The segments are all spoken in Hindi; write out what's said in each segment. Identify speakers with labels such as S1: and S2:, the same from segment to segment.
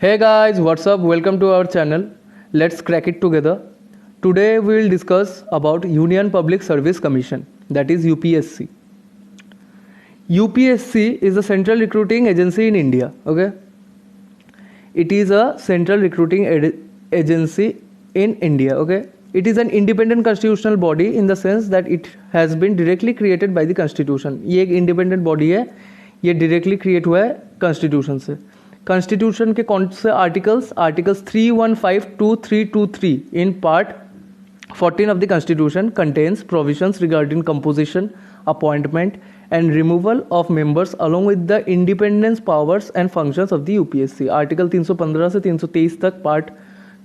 S1: Hey guys, what's up? Welcome to our channel. Let's crack it together. Today we will discuss about Union Public Service Commission, that is UPSC. UPSC is a central recruiting agency in India. Okay, it is a central recruiting agency in India. Okay, it is an independent constitutional body in the sense that it has been directly created by the constitution. ये एक independent body है, ये directly create हुआ है constitution से. कॉन्स्टिट्यूशन के कौन से articles 315 to 323 in part 14 of the constitution contains provisions regarding composition appointment and removal of members along with the independence powers and functions of the UPSC. Article 315 से 323 तक पार्ट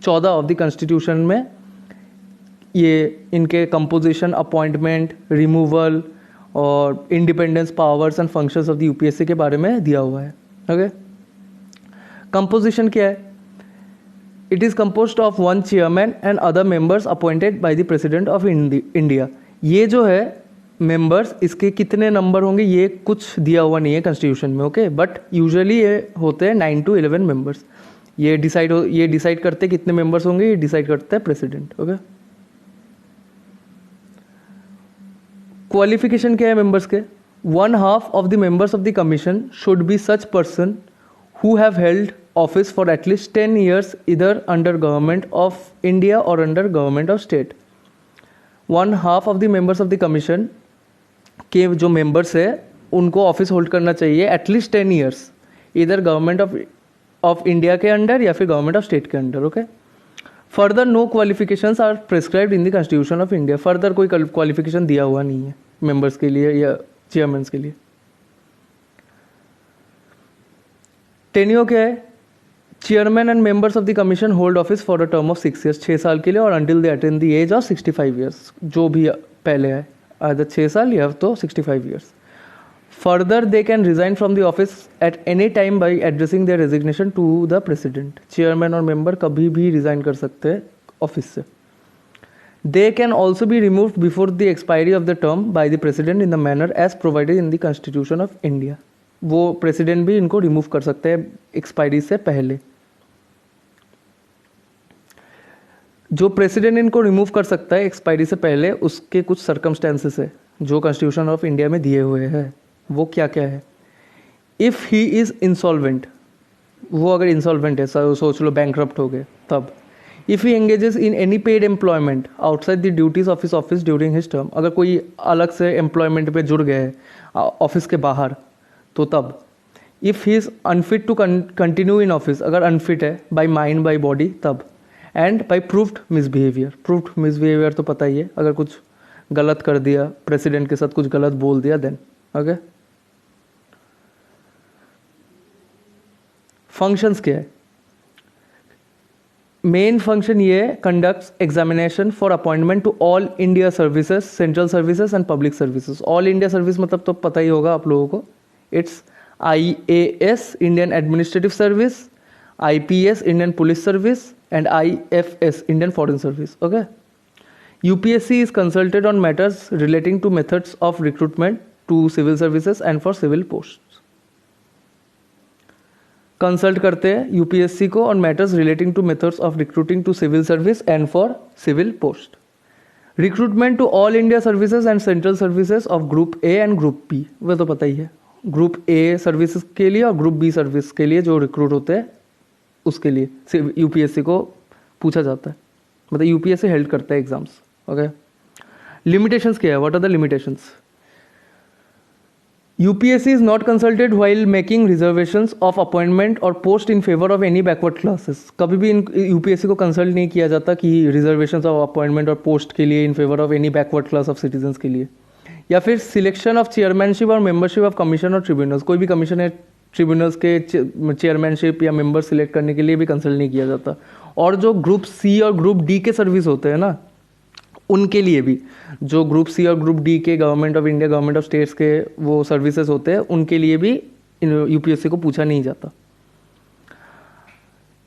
S1: 14 ऑफ द कॉन्स्टिट्यूशन में ये इनके कंपोजिशन, अपॉइंटमेंट, रिमूवल और independence powers and functions of the UPSC के बारे में दिया हुआ है. ओके, कंपोजिशन क्या है? It is composed of one chairman and other members appointed by the president of India. ये जो है मेंबर्स, इसके कितने नंबर होंगे ये कुछ दिया हुआ नहीं है कॉन्स्टिट्यूशन में. ओके, बट यूजुअली ये होते हैं 9 to 11 मेंबर्स. ये डिसाइड करते कितने मेंबर्स होंगे, ये डिसाइड करता है प्रेसिडेंट. ओके, क्वालिफिकेशन क्या है मेंबर्स के? 1/2 of the members of the commission should be such person who have held office for at least 10 years either under government of India or under government of state. 1/2 of the members of the commission के जो members है उनको ऑफिस होल्ड करना चाहिए एटलीस्ट 10 years इधर गवर्नमेंट ऑफ इंडिया के अंडर या फिर गवर्नमेंट ऑफ स्टेट के under. Okay, further no qualifications are prescribed in the constitution of India. Further कोई क्वालिफिकेशन दिया हुआ नहीं है मेंबर्स के लिए या चेयरमैन के लिए. टेन्योर क्या है? Chairman and members of the commission hold office for a term of 6 years, 6 साल के लिए, और until they attain the age of 65 years, जो भी पहले है आइदर 6 साल या तो 65 years. Further they can resign from the office at any time by addressing their resignation to the president. Chairman और मेंबर कभी भी रिजाइन कर सकते हैं ऑफिस से. They can also be removed before the expiry of the term by the president in the manner as provided in the constitution of India. वो प्रेसिडेंट भी इनको रिमूव कर सकते हैं एक्सपायरी से पहले. जो प्रेसिडेंट इनको रिमूव कर सकता है एक्सपायरी से पहले, उसके कुछ सर्कमस्टेंसेस है जो कॉन्स्टिट्यूशन ऑफ इंडिया में दिए हुए हैं. वो क्या क्या है? इफ़ ही इज़ इंसॉल्वेंट, वो अगर इंसॉल्वेंट है, सोच लो बैंकरप्ट हो गए तब. If he engages in any paid employment outside the duties of his office during his term, अगर कोई अलग से एम्प्लॉयमेंट पे जुड़ गए ऑफिस के बाहर तो तब. If he is unfit to continue in office, अगर अनफिट है बाय माइंड बाय बॉडी तब. And by proved misbehaviour. Proved misbehaviour तो पता ही है, अगर कुछ गलत कर दिया, प्रेसिडेंट के साथ कुछ गलत बोल दिया, देन. ओके, फंक्शंस क्या है? मेन फंक्शन ये है, conducts examination for appointment to all India services, central services and public services. All India service मतलब तो पता ही होगा आप लोगों को. It's IAS Indian administrative service, IPS Indian police service and IFS Indian foreign service. Okay, UPSC is consulted on matters relating to methods of recruitment to civil services and for civil posts. Consult करते हैं UPSC को on matters relating to methods of recruiting to civil service and for civil post. Recruitment to all India services and central services of Group A and Group B, वह तो पता ही है. ग्रुप A सर्विसेज के लिए और ग्रुप B सर्विस के लिए जो रिक्रूट होते हैं उसके लिए UPSC को पूछा जाता है, मतलब UPSC हेल्ड करता है एग्जाम्स. ओके, लिमिटेशंस क्या है? What are the limitations? UPSC is not consulted while making reservations of appointment और post in favour of any backward classes. कभी भी UPSC को कंसल्ट नहीं किया जाता कि रिजर्वेशंस ऑफ अपॉइंटमेंट और पोस्ट के लिए in favour of any backward class of citizens के लिए. या फिर सिलेक्शन ऑफ चेयरमैनशिप और मेंबरशिप ऑफ कमीशन और ट्रिब्यूनल्स. कोई भी कमीशन है, ट्रिब्यूनल्स के चेयरमैनशिप या मेंबर सिलेक्ट करने के लिए भी कंसल्ट नहीं किया जाता. और जो ग्रुप C और ग्रुप D के सर्विस होते हैं ना, उनके लिए भी, जो ग्रुप C और ग्रुप D के government of India, government of states के वो सर्विसेज होते हैं, उनके लिए भी UPSC को पूछा नहीं जाता.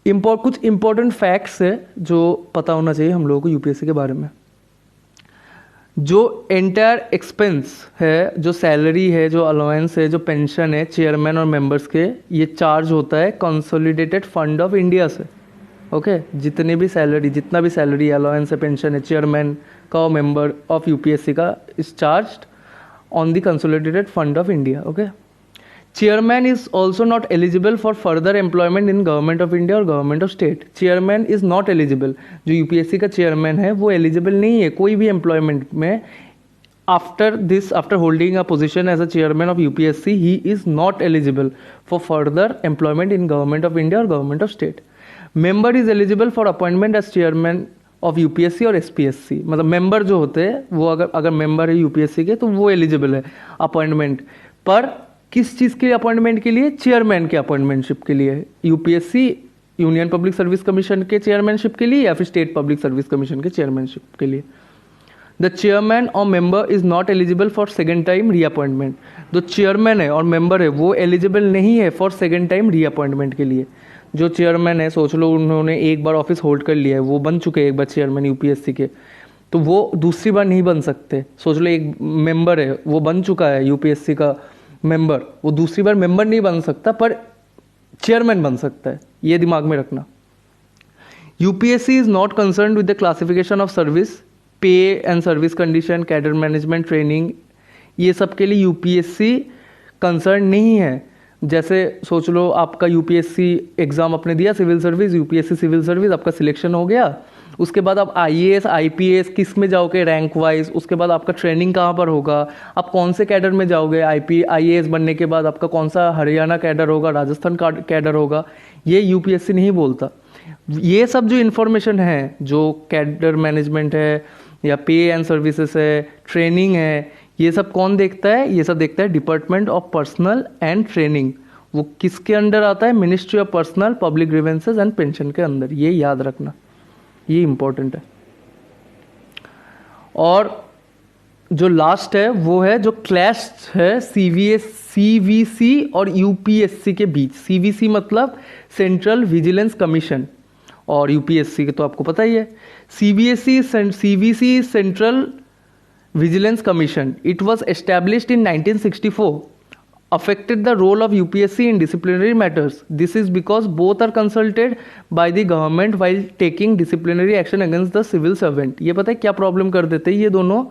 S1: कुछ इंपॉर्टेंट फैक्ट्स है जो पता होना चाहिए हम लोगों को UPSC के बारे में. जो एंटायर एक्सपेंस है, जो सैलरी है, जो अलाउंस है, जो पेंशन है चेयरमैन और मेंबर्स के, ये चार्ज होता है कंसोलिडेटेड फंड ऑफ इंडिया से। ओके जितने भी सैलरी, जितना भी सैलरी अलाउंस है, पेंशन है चेयरमैन का और मेंबर ऑफ यूपीएससी का is charged on the consolidated fund of India. Okay chairman is also not eligible for further employment in government of India और government of state. Chairman is not eligible, जो यूपीएससी का चेयरमैन है वो एलिजिबल नहीं है कोई भी एम्प्लॉयमेंट में। After holding a position as a chairman of UPSC he is not eligible for further employment in government of India और government of state. Member is eligible for appointment as chairman of UPSC और एसपीएससी। मतलब मेंबर जो होते हैं वो अगर मेंबर है यूपीएससी के तो वो एलिजिबल है अपॉइंटमेंट पर। किस चीज़ के अपॉइंटमेंट के लिए? चेयरमैन के अपॉइंटमेंटशिप के लिए, UPSC union public service commission के चेयरमैनशिप के लिए या फिर स्टेट पब्लिक सर्विस कमीशन के चेयरमैनशिप के लिए। द चेयरमैन और member is not eligible for second time reappointment. जो चेयरमैन है और मेंबर है वो एलिजिबल नहीं है फॉर सेकेंड टाइम रीअपॉइंटमेंट के लिए। जो चेयरमैन है सोच लो उन्होंने एक बार ऑफिस होल्ड कर लिया है, वो बन चुके हैं एक बार चेयरमैन यूपीएससी के, तो वो दूसरी बार नहीं बन सकते। सोच लो एक मेंबर है वो बन चुका है यूपीएससी का मेंबर, वो दूसरी बार मेंबर नहीं बन सकता पर चेयरमैन बन सकता है, ये दिमाग में रखना। UPSC is not concern with the classification of service, pay and service condition, cadre management, training, ये सब के लिए यूपीएससी कंसर्न नहीं है। जैसे सोच लो आपका यूपीएससी एग्ज़ाम आपने दिया civil service, UPSC civil service, आपका सिलेक्शन हो गया, उसके बाद आप आईएएस आईपीएस किस में जाओगे रैंक वाइज, उसके बाद आपका ट्रेनिंग कहाँ पर होगा, आप कौन से कैडर में जाओगे, आईएएस बनने के बाद आपका कौन सा हरियाणा कैडर होगा, राजस्थान का कैडर होगा, ये यूपीएससी नहीं बोलता। ये सब जो इन्फॉर्मेशन है, जो कैडर मैनेजमेंट है या पे एंड सर्विसेज है, ट्रेनिंग है, ये सब कौन देखता है? ये सब देखता है department of personal and training. वो किसके अंडर आता है? Ministry of personal, public grievances and pension के अंदर। ये याद रखना, ये इंपॉर्टेंट है। और जो लास्ट है वो है जो क्लैश है सीवीसी और यूपीएससी के बीच। सीवीसी मतलब सेंट्रल विजिलेंस कमीशन और यूपीएससी के तो आपको पता ही है। CVC central vigilance commission, it was established in 1964, affected the role of UPSC in disciplinary matters. This is because both are consulted by the government while taking disciplinary action against the civil servant. ये पता है क्या प्रॉब्लम कर देते हैं ये दोनों,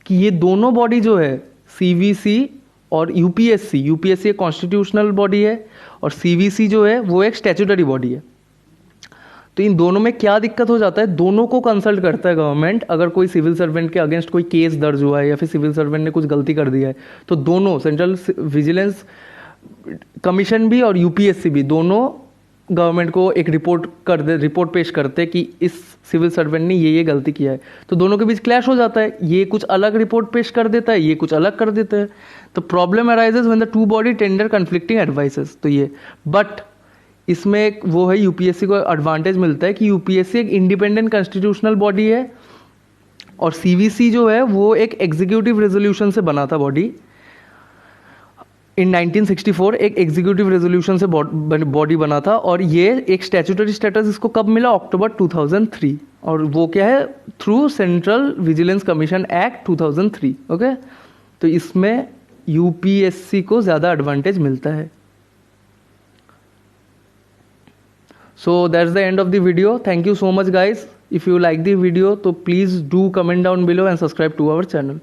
S1: कि ये दोनों बॉडी जो है सीवीसी और यूपीएससी, यूपीएससी एक कॉन्स्टिट्यूशनल बॉडी है और सीवीसी जो है वो एक स्टैट्यूटरी बॉडी है। तो इन दोनों में क्या दिक्कत हो जाता है? दोनों को कंसल्ट करता है गवर्नमेंट। अगर कोई सिविल सर्वेंट के अगेंस्ट कोई केस दर्ज हुआ है या फिर सिविल सर्वेंट ने कुछ गलती कर दिया है तो दोनों, सेंट्रल विजिलेंस कमीशन भी और यूपीएससी भी, दोनों गवर्नमेंट को एक रिपोर्ट पेश करते हैं कि इस सिविल सर्वेंट ने ये गलती किया है। तो दोनों के बीच क्लैश हो जाता है, ये कुछ अलग रिपोर्ट पेश कर देता है, ये कुछ अलग कर देता है। तो problem arises when the two body tender conflicting advices. तो ये बट इसमें एक वो है, यूपीएससी को एडवांटेज मिलता है कि यूपीएससी एक इंडिपेंडेंट कॉन्स्टिट्यूशनल बॉडी है और सीवीसी जो है वो एक एग्जीक्यूटिव रेजोल्यूशन से बना था बॉडी। इन 1964 एक एग्जीक्यूटिव रेजोल्यूशन से बॉडी बना था और ये एक स्टैट्यूटरी स्टेटस इसको कब मिला? अक्टूबर 2003। और वो क्या है? Through central vigilance commission act 2003। Okay, तो इसमें यूपीएससी को ज़्यादा एडवांटेज मिलता है। So that's the end of the video. Thank you so much guys. If you like the video, so please do comment down below and subscribe to our channel.